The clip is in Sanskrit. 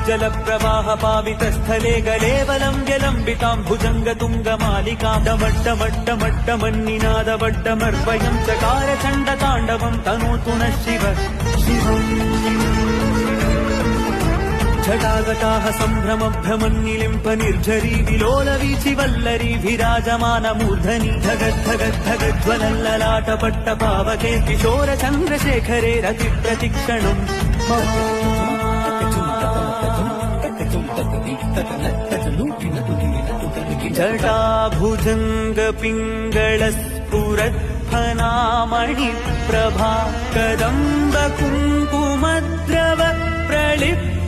जल प्रवाह पावितस्थले गलेवलं व्यलम्बितां भुजङ्गतुङ्गमालिकां डमड्डमड्डमड्डमन्निनादवड्डमर्वयं चकार चण्डताण्डवं तनोतु नः शिव शिवम् झटाघटाः सम्भ्रमभ्रमन्निलिम्प निर्झरी विलोलवीचि वल्लरी विराजमानमूर्धनि धगद्धगद्धगज्ज्वलल्ललाटपट्टपावके किशोर चन्द्रशेखरे रतिप्रतिक्षणम् जटाभुजङ्गपिङ्गळस्फुरत्फनामणिप्रभा कदम्ब कुङ्कुमद्रव प्रलिप्त